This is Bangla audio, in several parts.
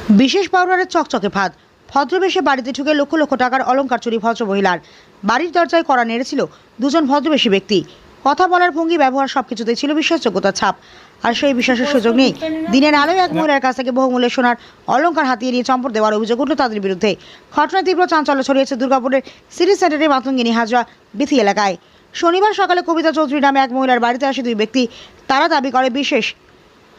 বিশেষ পাউডারের চকচকে ফাঁদ। ভদ্রবেশে বাড়িতে ঢুকে লক্ষ লক্ষ টাকার অলংকার চুরি ভদ্রমহিলার। বাড়ির দরজায় কড়া নেড়েছিল দুজন ভদ্রবেশী ব্যক্তি। কথা বলার ভঙ্গি, ব্যবহার সবকিছুতেই ছিল বিশ্বাসযোগ্যতার ছাপ। আর সেই বিশ্বাসের সুযোগ নেই দিনের আলোয় এক মহিলার কাছ থেকে বহুমূল্যের সোনার অলংকার হাতিয়ে নিয়ে চম্পট দেওয়ার অভিযোগ উঠল তাদের বিরুদ্ধে। ঘটনায় তীব্র চাঞ্চল্য ছড়িয়েছে দুর্গাপুরের সিটি সেন্টারের মাতঙ্গিনী হাজরা বিথি এলাকায়। শনিবার সকালে কবিতা চৌধুরী নামে এক মহিলার বাড়িতে আসে দুই ব্যক্তি। তারা দাবি করে বিশেষ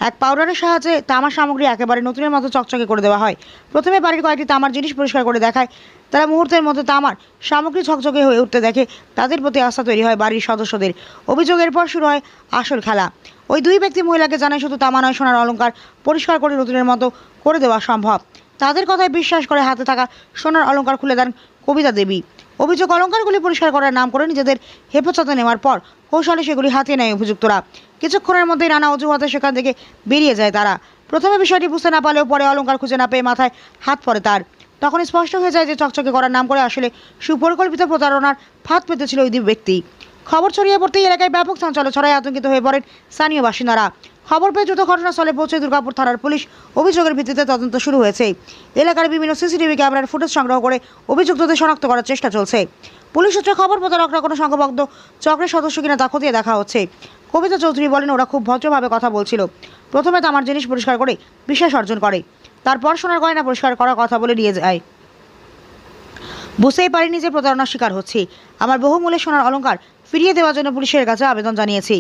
এক পাউডারের সাহায্যে তামার সামগ্রী একেবারে নতুনের মতো চকচকে করে দেওয়া হয়। প্রথমে বাড়ির কয়েকটি তামার জিনিস পরিষ্কার করে দেখায়। তারা মুহূর্তের মধ্যে তামার সামগ্রী ঝকঝকে হয়ে উঠতে দেখে তাদের প্রতি আস্থা তৈরি হয় বাড়ির সদস্যদের। অভিযোগের পর শুরু হয় আসল খেলা। ওই দুই ব্যক্তি মহিলাকে জানায় শুধু তামা নয়, সোনার অলংকার পরিষ্কার করে নতুনের মতো করে দেওয়া সম্ভব। তাদের কথায় বিশ্বাস করে হাতে থাকা সোনার অলংকার খুলে দেন কবিতা দেবী। অভিযোগ, অলংকারগুলি পরিষ্কার করার নাম করে নিজেদের হেফাজতে নেওয়ার পর কৌশলে সেগুলি হাতিয়ে নেয় অভিযুক্তরা। কিছুক্ষণের মধ্যেই নানা অজুহাতে সেখান থেকে বেরিয়ে যায় তারা। প্রথমে বিষয়টি বুঝতে না পারলেও পরে অলংকার খুঁজে না পেয়ে মাথায় হাত পড়ে তার। তখন স্পষ্ট হয়ে যায় যে চকচকে করার নাম করে আসলে সুপরিকল্পিত প্রতারণার ফাঁদ পেতেছিল ওই দুই ব্যক্তি। খবর ছড়িয়ে পড়তেই এলাকায় ব্যাপক চাঞ্চল্য ছড়ায়, আতঙ্কিত হয়ে পড়েন স্থানীয় বাসিন্দারা। খবর পেয়ে দ্রুত ঘটনাস্থলে পৌঁছে দুর্গাপুর থানার পুলিশ। অভিযোগের ভিত্তিতে তদন্ত শুরু হয়েছে। এলাকার বিভিন্ন সিসিটিভি ক্যামেরার ফুটেজ সংগ্রহ করে অভিযুক্তদের শনাক্ত করার চেষ্টা চলছে। পুলিশ সূত্রে খবর, প্রতারকরা কোনো সংঘবদ্ধ চক্রের সদস্য কিনা তা খতিয়ে দেখা হচ্ছে। কবিতা চৌধুরী বলেন, ওরা খুব ভদ্রভাবে কথা বলছিল। প্রথমে তামার জিনিস পরিষ্কার করে বিশ্বাস অর্জন করে, তারপর সোনার গয়না পরিষ্কার করার কথা বলে নিয়ে যায়। বুঝতেই পারিনি যে প্রতারণার শিকার হচ্ছি। আমার বহুমূল্যের সোনার অলংকার ফিরিয়ে দেওয়ার জন্য পুলিশের কাছে আবেদন জানিয়েছি।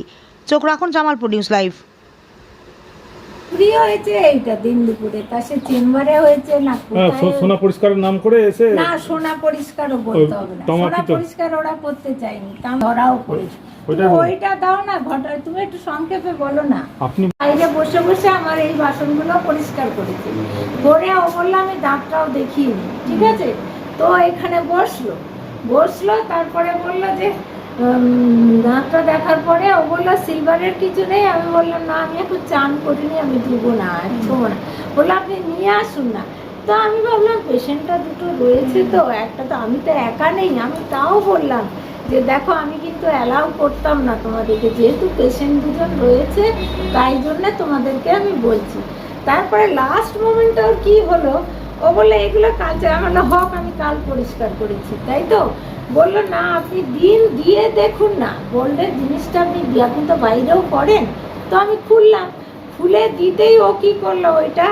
চোখ রাখুন জামালপুর নিউজ লাইভ। চুরি হয়েছে এইটা দিন দুপুরে, তা সে চেম্বারে হয়েছে না সোনা পরিষ্কারের নাম করে এসে না, সোনা পরিষ্কারও বলতে হবে না, সোনা পরিষ্কার ওরা করতে চায়নি, তা ধরাও পড়েছে। ওইটা দাও না, ঘটা তুমি একটু সংক্ষেপে বলো না। আপনি বাইরে বসে বসে আমার এই বাসনগুলো পরিষ্কার করেছে, করে ও বললো আমি দাঁতটাও দেখিয়ে নি, ঠিক আছে। তো এখানে বসলো তারপরে বললো যে দাঁতটা দেখার পরে ও বললো সিলভারের কিছু নেই। আমি বললাম না, আমি এখন চান করিনি, আমি দিব না, ছোবো না। বললো আপনি নিয়ে আসুন না। তো আমি ভাবলাম পেশেন্টটা দুটো রয়েছে, তো একটা তো আমি তো একা নেই। আমি তাও বললাম যে দেখো আমি কিন্তু অ্যালাউ করতাম না তোমাদেরকে, যেহেতু পেশেন্ট দুজন রয়েছে তাই জন্য তোমাদেরকে আমি বলছি। তারপরে লাস্ট মোমেন্টে ওর কি হলো, ও বললো এগুলো কাল আমার হক, আমি কাল পরিষ্কার করেছি, তাই তো। বললো না আপনি দিন দিয়ে দেখুন না, গোল্ডের জিনিসটা আপনি তো বাইরেও করেন। তো আমি খুলে দিতেই ও কি করলো, ওইটা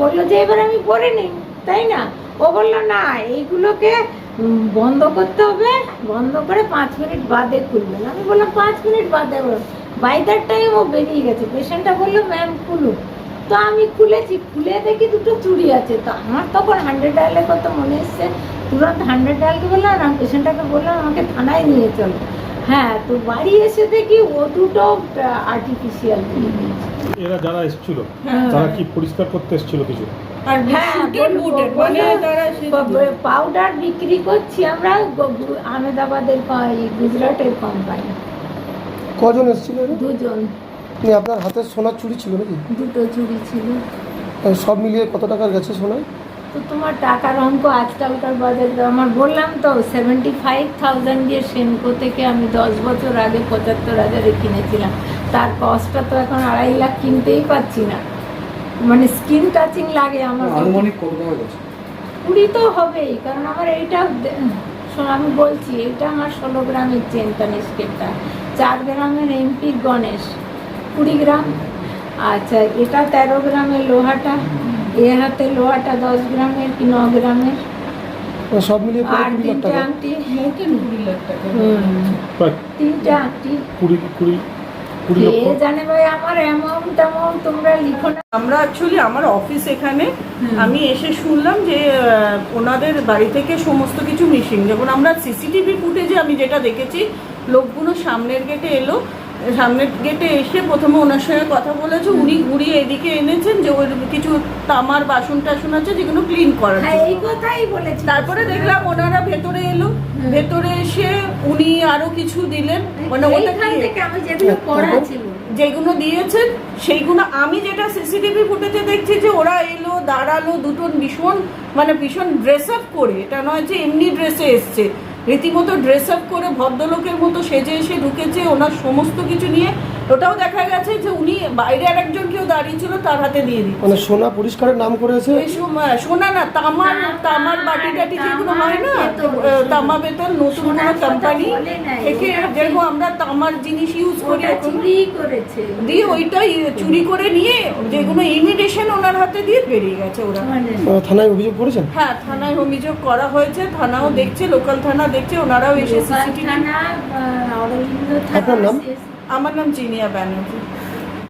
বললো যে এবার আমি পরে নিই, তাই না। ও বললো না এইগুলোকে বন্ধ করতে হবে, বন্ধ করে 5 মিনিট বাদে খুলবেন। আমি বললাম 5 মিনিট বাদে, বাই দ্যাট টাইম ও বেরিয়ে গেছে। পেশেন্টটা বললো ম্যাম খুলুন। তো আমি খুলেছি, খুলে দেখি দুটো চুড়ি আছে। তো আমার তখন 100 ডায়ালের কথা মনে এসছে, তুরন্ত 100 ডায়ালকে বললাম, আমি পেশেন্টটাকে বললাম আমাকে থানায় নিয়ে চলো। হ্যাঁ, তো বাড়ি এসে দেখি ও দুটো আর্টিফিশিয়াল চুড়ি দিয়েছে। এরা যারা এসেছিল তারা কি পরিষ্কার করতে এসেছিল কিছু? পাউডার বিক্রি করছি আমরা, আহমেদাবাদের গুজরাটের কোম্পানি। কজন এসেছিল? দুজন। আপনার হাতে সোনার চুড়ি ছিল নাকি? দুটো চুড়ি ছিল। সব মিলিয়ে কত টাকার গেছে সোনা? তো তোমার টাকার অঙ্ক আজকালকার বাজারে আমার বললাম তো 75,000 দিয়ে সেনকো থেকে আমি 10 বছর আগে 75,000-এ কিনেছিলাম। তার কস্টটা তো এখন 2.5 লাখ কিনতেই পাচ্ছি না, মানে স্কিন টাচিং লাগে আমার। আনুমানিক কত টাকা গেছে? 20 তো হবেই, কারণ আমার এইটা আমি বলছি এটা আমার 16 গ্রামের চেন তানিস্কেরটা, 4 গ্রামের এমপি গণেশ 20 গ্রাম। আচ্ছা, এটা 13 গ্রামের লোহাটা, এ হাতে লোহাটা 10 গ্রামের কি 9 গ্রামের, সব মিলিয়ে আর 3টে আংটি, 20 লাখ টাকা। 3টে আংটি 20 কে জানে ভাই, আমার এমন তেমন তোমরা লিখো না। আমরা অ্যাকচুয়ালি আমার অফিস এখানে, আমি এসে শুনলাম যে ওনাদের বাড়ি থেকে সমস্ত কিছু মিসিং। যেমন আমরা সিসিটিভি ফুটেজে আমি যেটা দেখেছি, লোকগুলো সামনের গেটে এলো, সামনের গেটে এসে প্রথমে ওনার সঙ্গে কথা বলেছে, উনি ঘুরিয়ে এদিকে এনেছেন যে ওই কিছু তামার বাসন টাসন আছে যেগুলো ক্লিন করার। এই কথাই বলেছি। তারপরে দেখলাম ওনারা ভেতরে এলো, ভেতরে এসে উনি আরো কিছু দিলেন, মানে ওইখান থেকে আমি যেগুলো পড়া ছিল, যেগুলো দিয়েছেন সেইগুলো আমি যেটা সিসিটিভি ফুটেজে দেখছি যে ওরা এলো, দাঁড়ালো, দুটো ভীষণ ড্রেস আপ করে, এটা নয় যে এমনি ড্রেসে এসছে, রীতিমতো ড্রেস আপ করে ভদ্রলোকের মতো সেজে এসে ঢুকেছে। ওনার সমস্ত কিছু নিয়ে ওটাও দেখা গেছে যে উনি বাইরে আর একজন কেউ দাঁড়িয়ে ছিল তার হাতে দিয়ে দিচ্ছে। মানে সোনা পরিষ্কারের নাম করেছে। এই সোনা না, তামার বাটি টাটি যেগুলো হয় না, তামা বেতন নতুন কোনো কোম্পানি থেকে যেরকম আমরা তামার জিনিস ইউজ করি এখন, দিয়ে ওইটাই চুরি করে নিয়ে যেগুলো ইমিটেশন ওনার হাতে দিয়ে বেরিয়ে গেছে ওরা। থানায় অভিযোগ করেছেন? হ্যাঁ, থানায় অভিযোগ করা হয়েছে, থানাও দেখছে, লোকাল থানা দেখছে, ওনারাও এসে সিসিটিভি। আপনার নাম? আমার নাম জিনিয়া ব্যানার্জি।